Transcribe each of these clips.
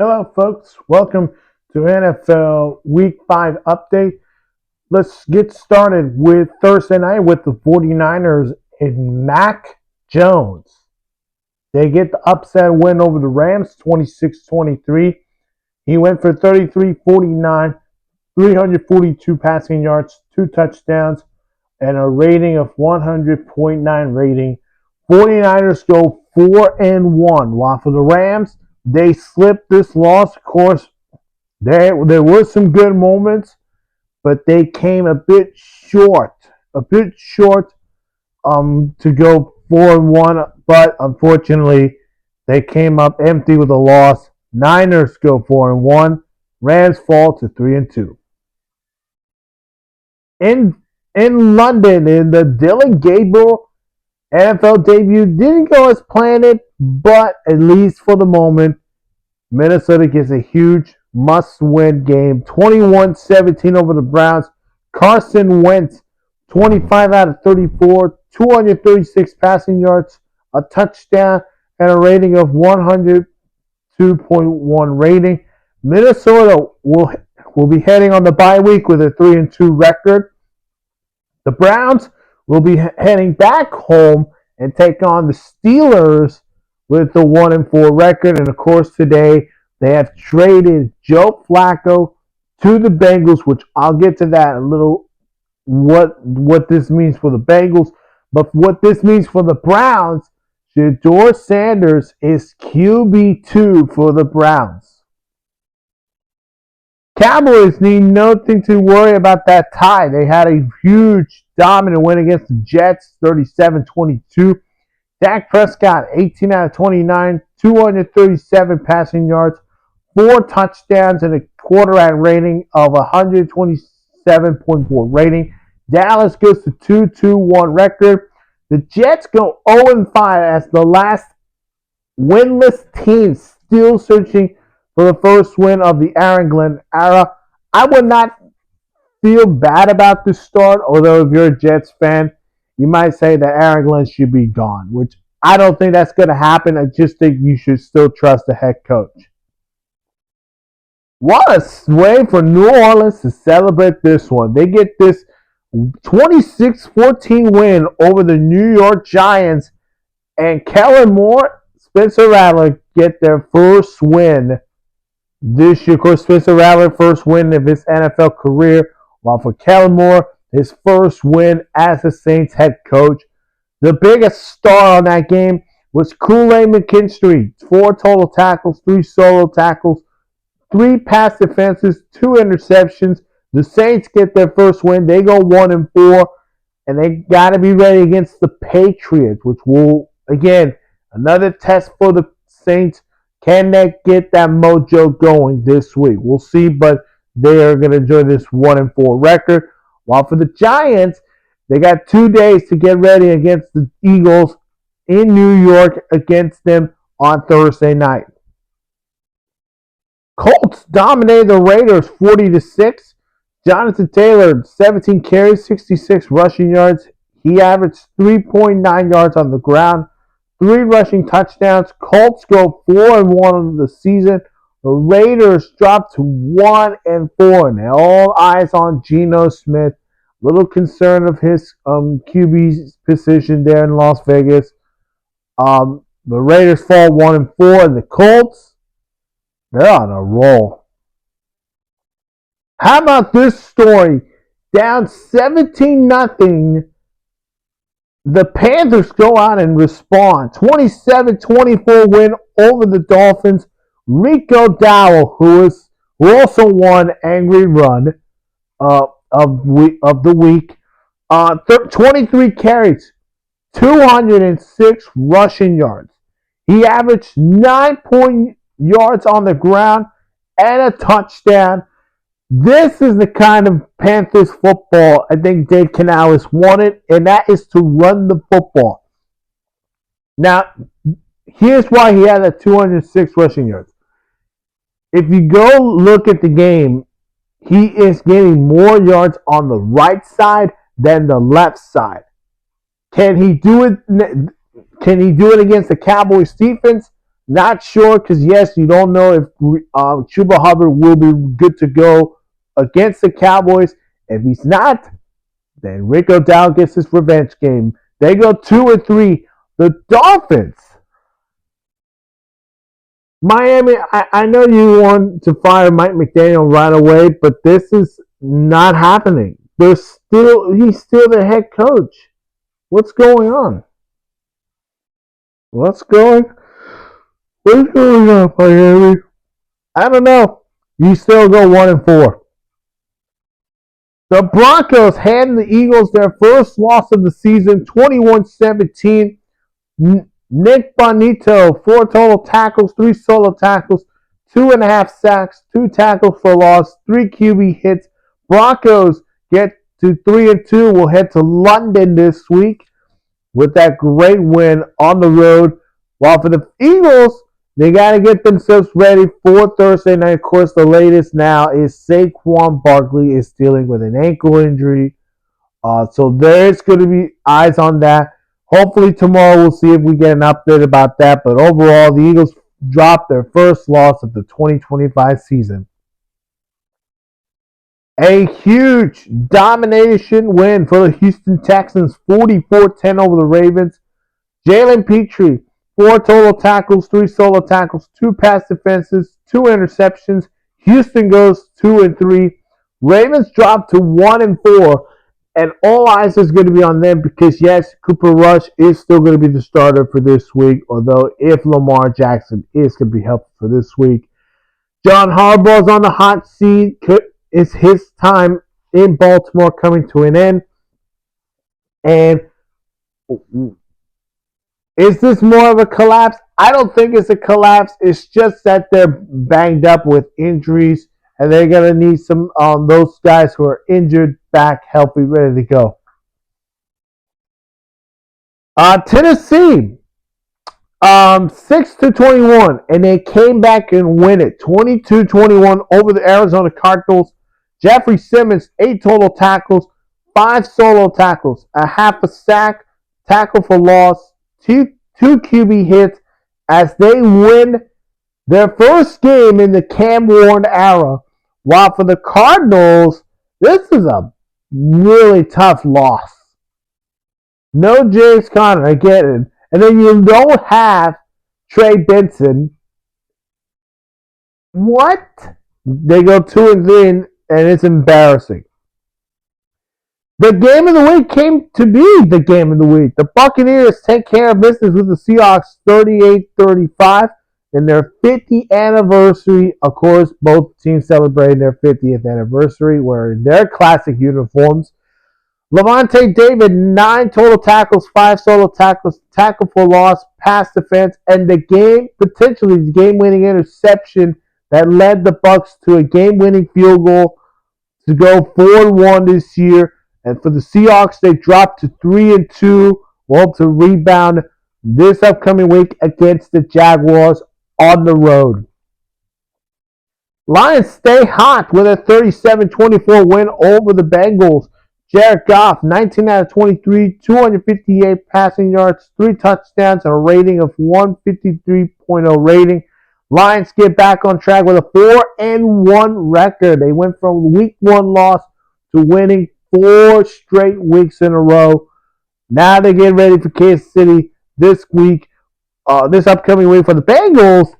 Hello, folks. Welcome to NFL Week 5 update. Let's get started with Thursday night with the 49ers and Mac Jones. They get the upset win over the Rams, 26-23. He went for 33-49, 342 passing yards, 2 touchdowns, and a rating of 100.9 rating. 49ers go 4-1, while for the Rams, they slipped this loss. Of course, there were some good moments, but they came a bit short to go 4-1. But unfortunately, they came up empty with a loss. Niners go 4-1. Rams fall to 3-2. In London, in the Dylan Gabriel NFL debut, didn't go as planned, but at least for the moment, Minnesota gets a huge must-win game. 21-17 over the Browns. Carson Wentz, 25 out of 34, 236 passing yards, a touchdown, and a rating of 102.1 rating. Minnesota will be heading on the bye week with a 3-2 record. The Browns will be heading back home and take on the Steelers with the 1-4 record. And of course, today they have traded Joe Flacco to the Bengals, which I'll get to that a little. What this means for the Bengals, but what this means for the Browns, Shedeur Sanders is QB2 for the Browns. Cowboys need nothing to worry about that tie. They had a huge dominant win against the Jets, 37-22. Dak Prescott, 18 out of 29, 237 passing yards, 4 touchdowns, and a quarterback rating of 127.4 rating. Dallas goes to 2-1 record. The Jets go 0-5 as the last winless team, still searching for the first win of the Aaron Glenn era. I would not feel bad about this start, although if you're a Jets fan, you might say that Aaron Glenn should be gone, which I don't think that's going to happen. I just think you should still trust the head coach. What a way for New Orleans to celebrate this one. They get this 26-14 win over the New York Giants, and Kellen Moore, Spencer Rattler get their first win this year. Of course, Spencer Rattler, first win of his NFL career, while for Kellen Moore, his first win as the Saints head coach. The biggest star on that game was Kool-Aid McKinstry. 4 total tackles, 3 solo tackles, 3 pass defenses, 2 interceptions. The Saints get their first win. They go 1-4, and they got to be ready against the Patriots, which will, again, another test for the Saints. Can they get that mojo going this week? We'll see, but they are going to enjoy this 1-4 record. While for the Giants, they got 2 days to get ready against the Eagles in New York against them on Thursday night. Colts dominated the Raiders 40-6. Jonathan Taylor, 17 carries, 66 rushing yards. He averaged 3.9 yards on the ground, 3 rushing touchdowns. Colts go 4-1 of the season. The Raiders drop to 1-4, and all eyes on Geno Smith. Little concern of his QB's position there in Las Vegas. The Raiders fall 1-4, and the Colts, they're on a roll. How about this story? Down 17-0. The Panthers go out and respond. 27-24 win over the Dolphins. Rico Dowdle, who also won Angry Run of the week. 23 carries, 206 rushing yards. He averaged 9 yards on the ground and a touchdown. This is the kind of Panthers football I think Dave Canales wanted, and that is to run the football. Now, here's why he had a 206 rushing yards. If you go look at the game, he is getting more yards on the right side than the left side. Can he do it against the Cowboys defense? Not sure because, yes, you don't know if Chuba Hubbard will be good to go against the Cowboys. If he's not, then Rick O'Dowd gets his revenge game. They go 2-3. The Dolphins. Miami, I know you want to fire Mike McDaniel right away, but this is not happening. He's still the head coach. What's going on? What's going What's going on, Miami? I don't know. You still go 1-4. The Broncos hand the Eagles their first loss of the season, 21-17. Nick Bonito, 4 total tackles, 3 solo tackles, 2.5 sacks, 2 tackles for loss, 3 QB hits. Broncos get to 3-2. We'll head to London this week with that great win on the road. While for the Eagles, they got to get themselves ready for Thursday night. Of course, the latest now is Saquon Barkley is dealing with an ankle injury. So there's going to be eyes on that. Hopefully tomorrow we'll see if we get an update about that. But overall, the Eagles dropped their first loss of the 2025 season. A huge domination win for the Houston Texans, 44-10 over the Ravens. Jalen Petrie, 4 total tackles, 3 solo tackles, 2 pass defenses, 2 interceptions. Houston goes 2-3. Ravens drop to 1-4. And all eyes is going to be on them because, yes, Cooper Rush is still going to be the starter for this week, although if Lamar Jackson is going to be helpful for this week. John Harbaugh's on the hot seat. Is his time in Baltimore coming to an end? And is this more of a collapse? I don't think it's a collapse. It's just that they're banged up with injuries, and they're going to need some those guys who are injured back healthy, ready to go. Tennessee, 6-21, and they came back and win it, 22-21 over the Arizona Cardinals. Jeffrey Simmons, 8 total tackles, 5 solo tackles, a half a sack, tackle for loss, 2 QB hits as they win their first game in the Cam Warren era. While for the Cardinals, this is a really tough loss. No James Conner, I get it. And then you don't have Trey Benson. What? They go 2-3, and it's embarrassing. The game of the week came to be the game of the week. The Buccaneers take care of business with the Seahawks 38-35 in their 50th anniversary. Of course, both teams celebrating their 50th anniversary wearing their classic uniforms. Lavonte David, 9 total tackles, 5 solo tackles, tackle for loss, pass defense, and potentially the game-winning interception that led the Bucs to a game-winning field goal to go 4-1 this year. And for the Seahawks, they dropped to 3-2. We'll hope to rebound this upcoming week against the Jaguars on the road. Lions stay hot with a 37-24 win over the Bengals. Jared Goff, 19 out of 23, 258 passing yards, 3 touchdowns, and a rating of 153.0 rating. Lions get back on track with a 4-1 record. They went from week 1 loss to winning 4 straight weeks in a row. Now they get ready for Kansas City this week, this upcoming week for the Bengals.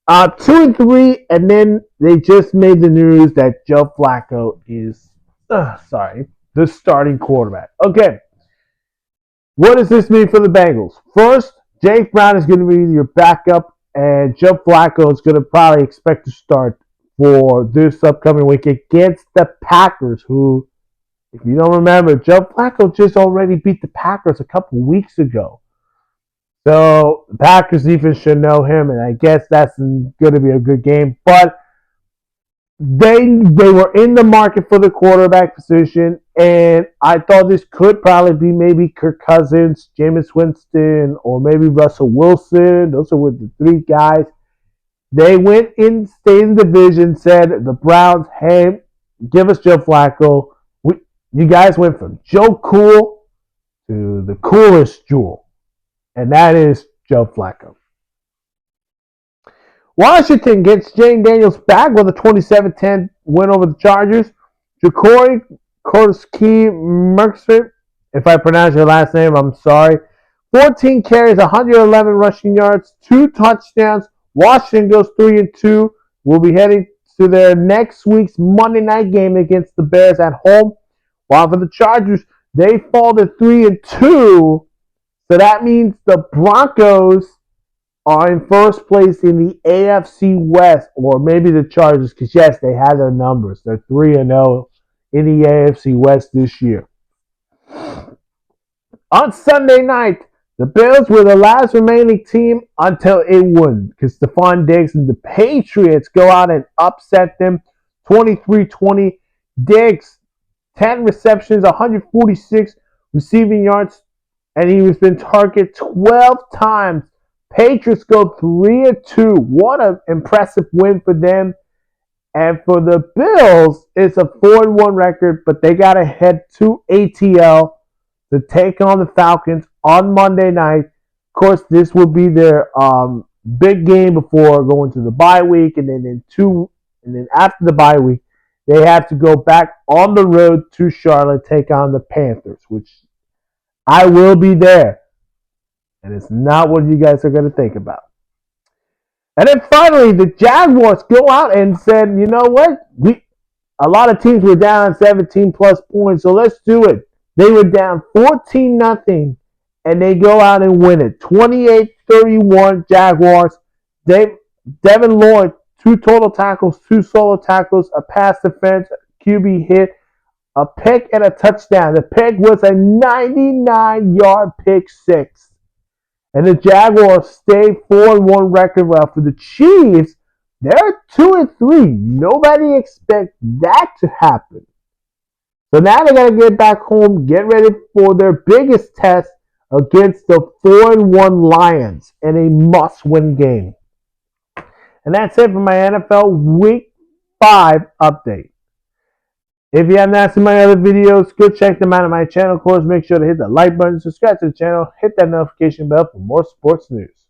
2-3, and then they just made the news that Joe Flacco is, the starting quarterback. Okay, what does this mean for the Bengals? First, Jake Brown is going to be your backup, and Joe Flacco is going to probably expect to start for this upcoming week against the Packers, who, if you don't remember, Joe Flacco just already beat the Packers a couple weeks ago. So the Packers defense should know him, and I guess that's going to be a good game. But they were in the market for the quarterback position, and I thought this could probably be maybe Kirk Cousins, Jameis Winston, or maybe Russell Wilson. Those were the 3 guys. They went in, stayed in the division, said the Browns, hey, give us Joe Flacco. You guys went from Joe Cool to the coolest Jewel, and that is Joe Flacco. Washington gets Jane Daniels back with a 27-10 win over the Chargers. Jacory Korsky-Merksford, if I pronounce your last name, I'm sorry. 14 carries, 111 rushing yards, 2 touchdowns. Washington goes 3-2. We'll be heading to their next week's Monday night game against the Bears at home. While for the Chargers, they fall to 3-2. So that means the Broncos are in first place in the AFC West, or maybe the Chargers, because yes, they have their numbers. They're 3-0 in the AFC West this year. On Sunday night, the Bills were the last remaining team until it wouldn't, because Stephon Diggs and the Patriots go out and upset them 23-20. Diggs, 10 receptions, 146 receiving yards, and he has been targeted 12 times. Patriots go 3-2. What an impressive win for them. And for the Bills, it's a 4-1 record, but they got to head to ATL to take on the Falcons on Monday night. Of course, this will be their big game before going to the bye week, and then after the bye week, they have to go back on the road to Charlotte, take on the Panthers, which I will be there. And it's not what you guys are going to think about. And then finally, the Jaguars go out and said, you know what? A lot of teams were down 17 plus points, so let's do it. They were down 14-0, and they go out and win it. 28-31 Jaguars. Devin Lloyd, 2 total tackles, 2 solo tackles, a pass defense, QB hit, a pick, and a touchdown. The pick was a 99-yard pick six. And the Jaguars stay 4-1 record. Well, for the Chiefs, they're 2-3. Nobody expects that to happen. So now they got to get back home, get ready for their biggest test against the 4-1 Lions in a must-win game. And that's it for my NFL Week 5 update. If you have not seen my other videos, go check them out on my channel. Of course, make sure to hit the like button, subscribe to the channel, hit that notification bell for more sports news.